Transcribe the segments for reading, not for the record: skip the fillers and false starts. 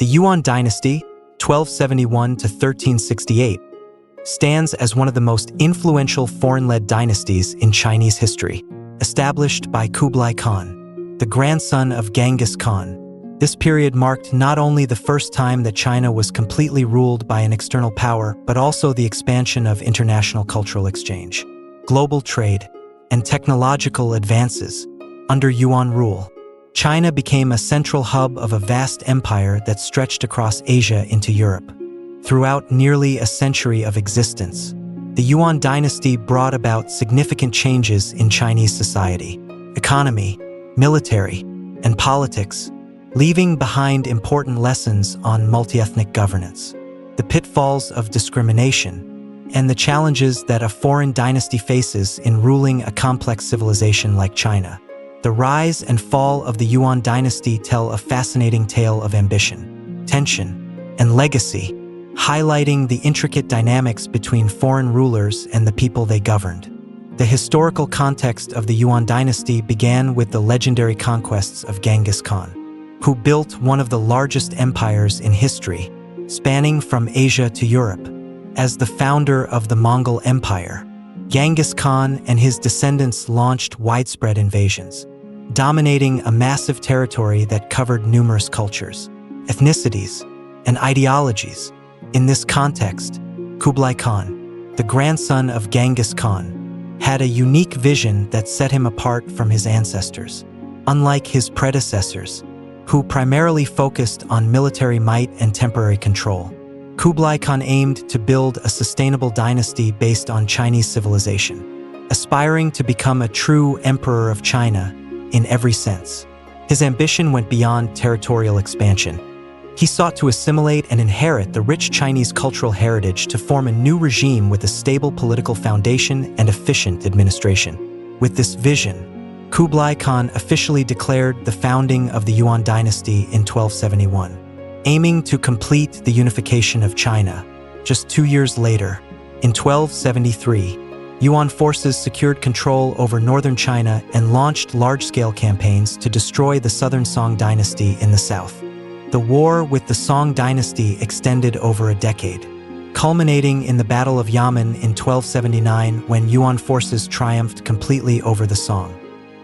The Yuan Dynasty, 1271 to 1368, stands as one of the most influential foreign-led dynasties in Chinese history, established by Kublai Khan, the grandson of Genghis Khan. This period marked not only the first time that China was completely ruled by an external power, but also the expansion of international cultural exchange, global trade, and technological advances. Under Yuan rule, China became a central hub of a vast empire that stretched across Asia into Europe. Throughout nearly a century of existence, the Yuan dynasty brought about significant changes in Chinese society, economy, military, and politics, leaving behind important lessons on multi-ethnic governance, the pitfalls of discrimination, and the challenges that a foreign dynasty faces in ruling a complex civilization like China. The rise and fall of the Yuan dynasty tell a fascinating tale of ambition, tension, and legacy, highlighting the intricate dynamics between foreign rulers and the people they governed. The historical context of the Yuan dynasty began with the legendary conquests of Genghis Khan, who built one of the largest empires in history, spanning from Asia to Europe. As the founder of the Mongol Empire, Genghis Khan and his descendants launched widespread invasions, dominating a massive territory that covered numerous cultures, ethnicities, and ideologies. In this context, Kublai Khan, the grandson of Genghis Khan, had a unique vision that set him apart from his ancestors. Unlike his predecessors, who primarily focused on military might and temporary control, Kublai Khan aimed to build a sustainable dynasty based on Chinese civilization, aspiring to become a true emperor of China in every sense. His ambition went beyond territorial expansion. He sought to assimilate and inherit the rich Chinese cultural heritage to form a new regime with a stable political foundation and efficient administration. With this vision, Kublai Khan officially declared the founding of the Yuan dynasty in 1271, aiming to complete the unification of China. Just 2 years later, in 1273, Yuan forces secured control over northern China and launched large-scale campaigns to destroy the southern Song dynasty in the south. The war with the Song dynasty extended over a decade, culminating in the Battle of Yamen in 1279 when Yuan forces triumphed completely over the Song,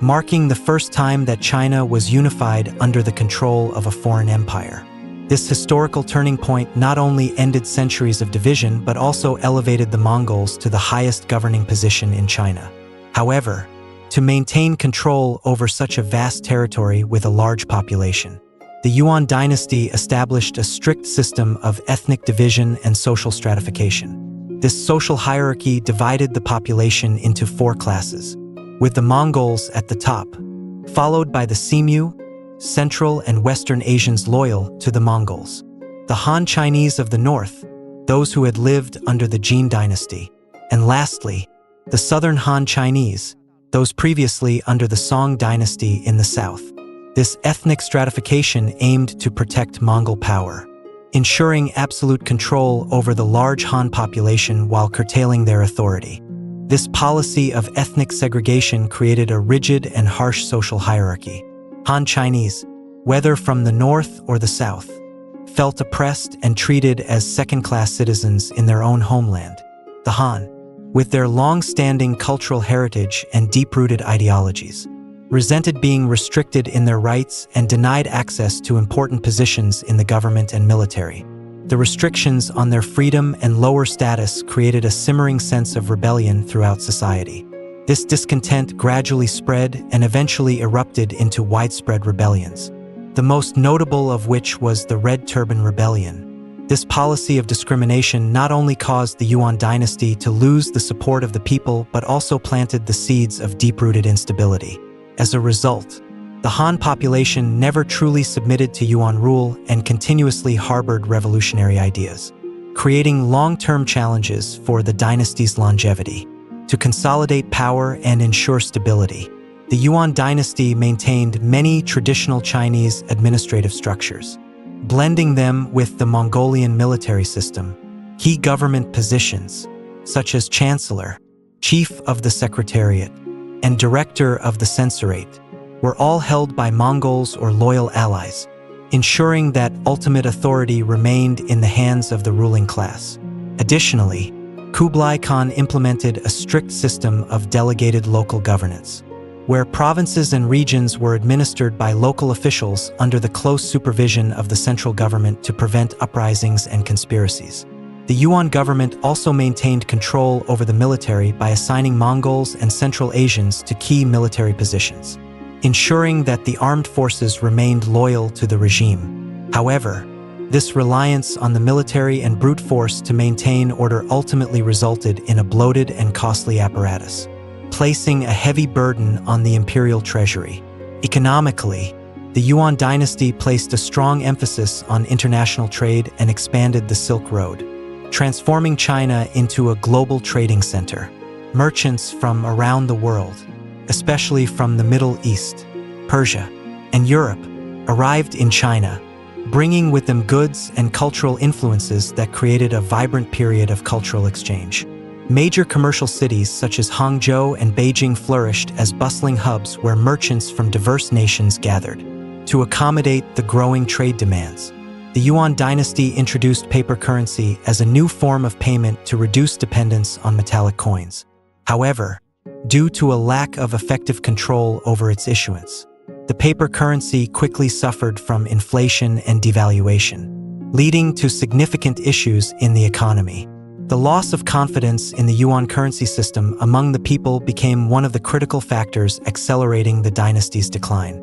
marking the first time that China was unified under the control of a foreign empire. This historical turning point not only ended centuries of division but also elevated the Mongols to the highest governing position in China. However, to maintain control over such a vast territory with a large population, the Yuan dynasty established a strict system of ethnic division and social stratification. This social hierarchy divided the population into 4 classes, with the Mongols at the top, followed by the Simu, Central and Western Asians loyal to the Mongols, the Han Chinese of the north, those who had lived under the Jin dynasty, and lastly, the Southern Han Chinese, those previously under the Song dynasty in the south. This ethnic stratification aimed to protect Mongol power, ensuring absolute control over the large Han population while curtailing their authority. This policy of ethnic segregation created a rigid and harsh social hierarchy. Han Chinese, whether from the north or the south, felt oppressed and treated as second-class citizens in their own homeland. The Han, with their long-standing cultural heritage and deep-rooted ideologies, resented being restricted in their rights and denied access to important positions in the government and military. The restrictions on their freedom and lower status created a simmering sense of rebellion throughout society. This discontent gradually spread and eventually erupted into widespread rebellions, the most notable of which was the Red Turban Rebellion. This policy of discrimination not only caused the Yuan dynasty to lose the support of the people but also planted the seeds of deep-rooted instability. As a result, the Han population never truly submitted to Yuan rule and continuously harbored revolutionary ideas, creating long-term challenges for the dynasty's longevity. To consolidate power and ensure stability, the Yuan dynasty maintained many traditional Chinese administrative structures, blending them with the Mongolian military system. Key government positions, such as Chancellor, Chief of the Secretariat, and Director of the Censorate, were all held by Mongols or loyal allies, ensuring that ultimate authority remained in the hands of the ruling class. Additionally, Kublai Khan implemented a strict system of delegated local governance, where provinces and regions were administered by local officials under the close supervision of the central government to prevent uprisings and conspiracies. The Yuan government also maintained control over the military by assigning Mongols and Central Asians to key military positions, ensuring that the armed forces remained loyal to the regime. However, this reliance on the military and brute force to maintain order ultimately resulted in a bloated and costly apparatus, placing a heavy burden on the imperial treasury. Economically, the Yuan dynasty placed a strong emphasis on international trade and expanded the Silk Road, transforming China into a global trading center. Merchants from around the world, especially from the Middle East, Persia, and Europe, arrived in China, bringing with them goods and cultural influences that created a vibrant period of cultural exchange. Major commercial cities such as Hangzhou and Beijing flourished as bustling hubs where merchants from diverse nations gathered. To accommodate the growing trade demands, the Yuan dynasty introduced paper currency as a new form of payment to reduce dependence on metallic coins. However, due to a lack of effective control over its issuance, the paper currency quickly suffered from inflation and devaluation, leading to significant issues in the economy. The loss of confidence in the Yuan currency system among the people became one of the critical factors accelerating the dynasty's decline.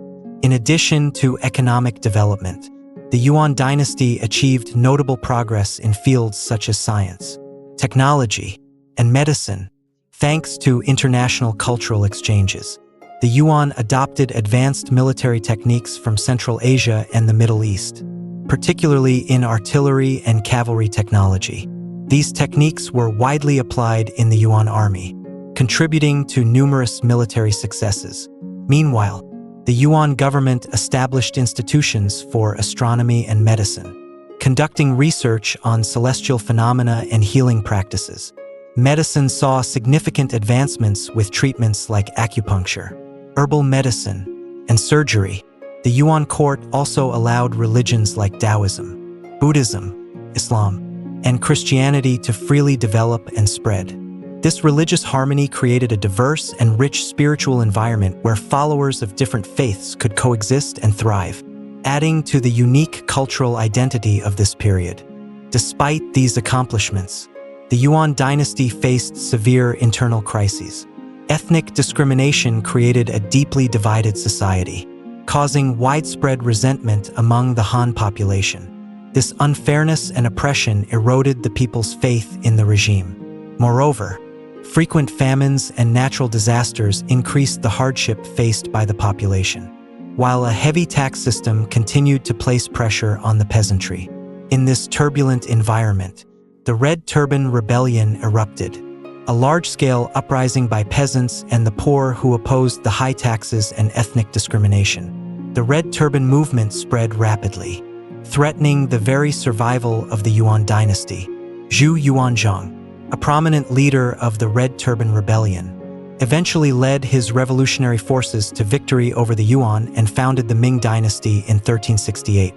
In addition to economic development, the Yuan dynasty achieved notable progress in fields such as science, technology, and medicine, thanks to international cultural exchanges. The Yuan adopted advanced military techniques from Central Asia and the Middle East, particularly in artillery and cavalry technology. These techniques were widely applied in the Yuan army, contributing to numerous military successes. Meanwhile, the Yuan government established institutions for astronomy and medicine, conducting research on celestial phenomena and healing practices. Medicine saw significant advancements with treatments like acupuncture, herbal medicine, and surgery. The Yuan court also allowed religions like Taoism, Buddhism, Islam, and Christianity to freely develop and spread. This religious harmony created a diverse and rich spiritual environment where followers of different faiths could coexist and thrive, adding to the unique cultural identity of this period. Despite these accomplishments, the Yuan dynasty faced severe internal crises. Ethnic discrimination created a deeply divided society, causing widespread resentment among the Han population. This unfairness and oppression eroded the people's faith in the regime. Moreover, frequent famines and natural disasters increased the hardship faced by the population, while a heavy tax system continued to place pressure on the peasantry. In this turbulent environment, the Red Turban Rebellion erupted, a large-scale uprising by peasants and the poor who opposed the high taxes and ethnic discrimination. The Red Turban movement spread rapidly, threatening the very survival of the Yuan dynasty. Zhu Yuanzhang, a prominent leader of the Red Turban Rebellion, eventually led his revolutionary forces to victory over the Yuan and founded the Ming Dynasty in 1368.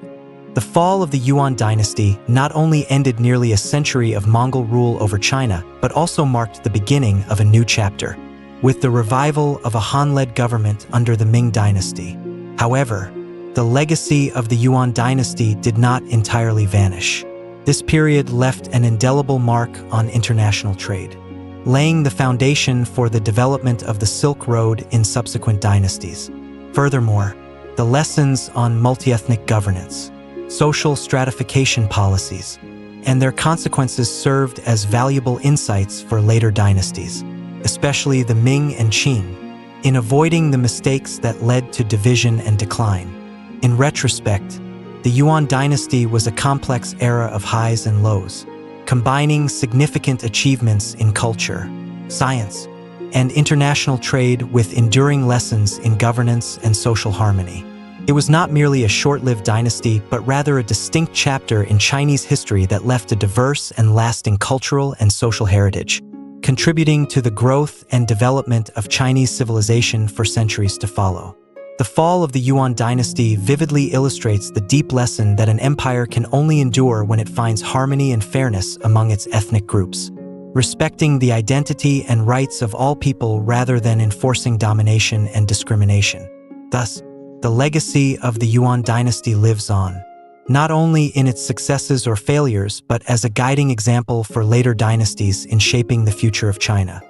The fall of the Yuan dynasty not only ended nearly a century of Mongol rule over China, but also marked the beginning of a new chapter, with the revival of a Han-led government under the Ming Dynasty. However, the legacy of the Yuan dynasty did not entirely vanish. This period left an indelible mark on international trade, laying the foundation for the development of the Silk Road in subsequent dynasties. Furthermore, the lessons on multi-ethnic governance, social stratification policies, and their consequences served as valuable insights for later dynasties, especially the Ming and Qing, in avoiding the mistakes that led to division and decline. In retrospect, the Yuan dynasty was a complex era of highs and lows, combining significant achievements in culture, science, and international trade with enduring lessons in governance and social harmony. It was not merely a short-lived dynasty, but rather a distinct chapter in Chinese history that left a diverse and lasting cultural and social heritage, contributing to the growth and development of Chinese civilization for centuries to follow. The fall of the Yuan Dynasty vividly illustrates the deep lesson that an empire can only endure when it finds harmony and fairness among its ethnic groups, respecting the identity and rights of all people rather than enforcing domination and discrimination. Thus, the legacy of the Yuan Dynasty lives on, not only in its successes or failures, but as a guiding example for later dynasties in shaping the future of China.